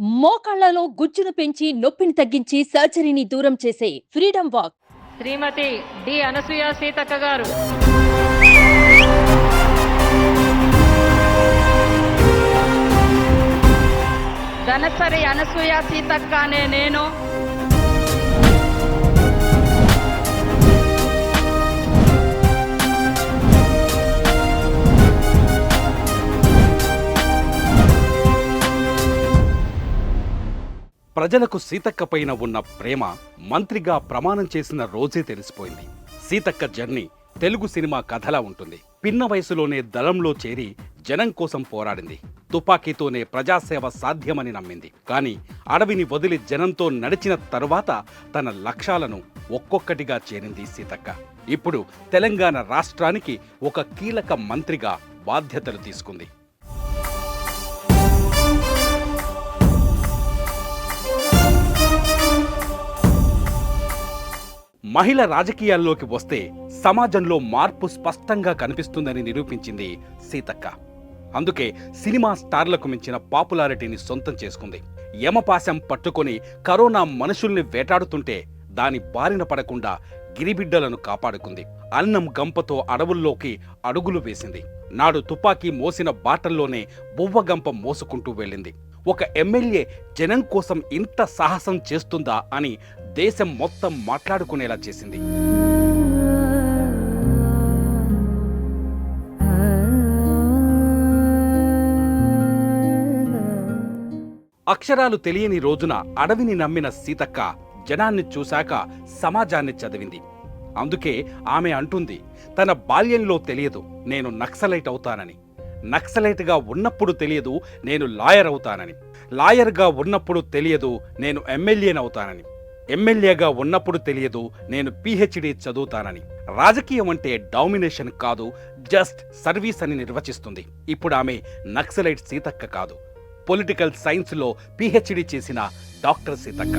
మోకాళ్లలో గుజ్జును పెంచి నొప్పిని తగ్గించి సర్జరీని దూరం చేసే ఫ్రీడమ్ వాక్. శ్రీమతి డి అనసూయ సీతక్క గారు. ధనసరి అనసూయ సీతక్క అనే నేను ప్రజలకు సీతక్క పైన ఉన్న ప్రేమ మంత్రిగా ప్రమాణం చేసిన రోజే తెలిసిపోయింది. సీతక్క జర్నీ తెలుగు సినిమా కథలా ఉంటుంది. పిన్న వయసులోనే దళంలో చేరి జనం కోసం పోరాడింది. తుపాకీతోనే ప్రజాసేవ సాధ్యమని నమ్మింది. కానీ అడవిని వదిలి జనంతో నడిచిన తరువాత తన లక్ష్యాలను ఒక్కొక్కటిగా చేరింది సీతక్క. ఇప్పుడు తెలంగాణ రాష్ట్రానికి ఒక కీలక మంత్రిగా బాధ్యతలు తీసుకుంది. మహిళ రాజకీయాల్లోకి వస్తే సమాజంలో మార్పు స్పష్టంగా కనిపిస్తుందని నిరూపించింది సీతక్క. అందుకే సినిమా స్టార్లకు మించిన పాపులారిటీని సొంతం చేసుకుంది. యమపాశం పట్టుకొని కరోనా మనుషుల్ని వేటాడుతుంటే దాని బారిన పడకుండా గిరిబిడ్డలను కాపాడుకుంది. అన్నం గంపతో అడవుల్లోకి అడుగులు వేసింది. నాడు తుపాకీ మోసిన బాటల్లోనే బువ్వగంప మోసుకుంటూ వెళ్ళింది. ఒక ఎమ్మెల్యే జనం కోసం ఇంత సాహసం చేస్తుందా అని దేశం మొత్తం మాట్లాడుకునేలా చేసింది. అక్షరాలు తెలియని రోజున అడవిని నమ్మిన సీతక్క జనాన్ని చూశాక సమాజాన్ని చదివింది. అందుకే ఆమె అంటుంది, తన బాల్యంలో తెలియదు నేను నక్సలైట్ అవుతానని, నక్సలైట్గా ఉన్నప్పుడు తెలియదు నేను లాయర్ అవుతానని, లాయర్గా ఉన్నప్పుడు తెలియదు నేను ఎమ్మెల్యేనవుతానని, ఎమ్మెల్యేగా ఉన్నప్పుడు తెలియదు నేను పిహెచ్డి చదువుతానని. రాజకీయం అంటే డామినేషన్ కాదు, జస్ట్ సర్వీస్ అని నిర్వచిస్తుంది. ఇప్పుడు ఆమె నక్సలైట్ సీతక్క కాదు, పొలిటికల్ సైన్స్లో పిహెచ్డి చేసిన డాక్టర్ సీతక్క.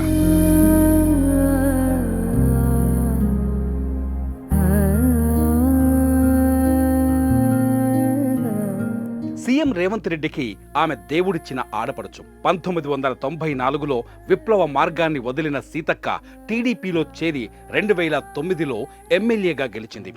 సీఎం రేవంత్ రెడ్డికి ఆమె దేవుడిచ్చిన ఆడపడుచు. 1994లో విప్లవ మార్గాన్ని వదిలిన సీతక్క టీడీపీలో చేరి 2009లో ఎమ్మెల్యేగా గెలిచింది.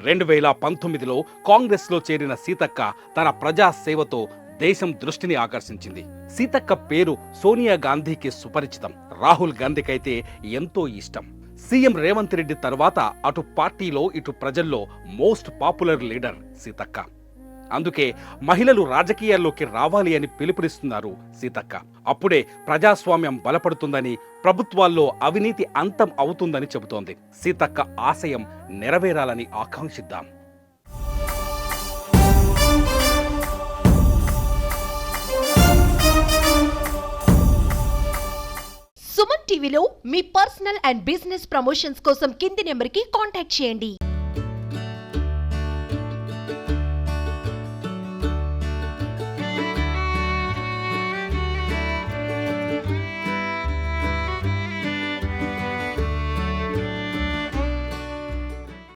2019లో కాంగ్రెస్లో చేరిన సీతక్క తన ప్రజాసేవతో దేశం దృష్టిని ఆకర్షించింది. సీతక్క పేరు సోనియా గాంధీకి సుపరిచితం, రాహుల్ గాంధీకైతే ఎంతో ఇష్టం. సీఎం రేవంత్ రెడ్డి తర్వాత అటు పార్టీలో ఇటు ప్రజల్లో మోస్ట్ పాపులర్ లీడర్ సీతక్క. అందుకే మహిళలు రాజకీయాల్లోకి రావాలి అని పిలుపునిస్తున్నారు సీతక్క. అప్పుడే ప్రజాస్వామ్యం బలపడుతుందని, ప్రభుత్వాల్లో అవినీతి అంతం అవుతుందని చెబుతోంది. సీతక్క ఆశయం నెరవేరాలని ఆకాంక్షిద్దాం. సుమన్ టీవీలో మీ పర్సనల్ అండ్ బిజినెస్ ప్రమోషన్స్ కోసం కింది నెంబర్కి కాంటాక్ట్ చేయండి.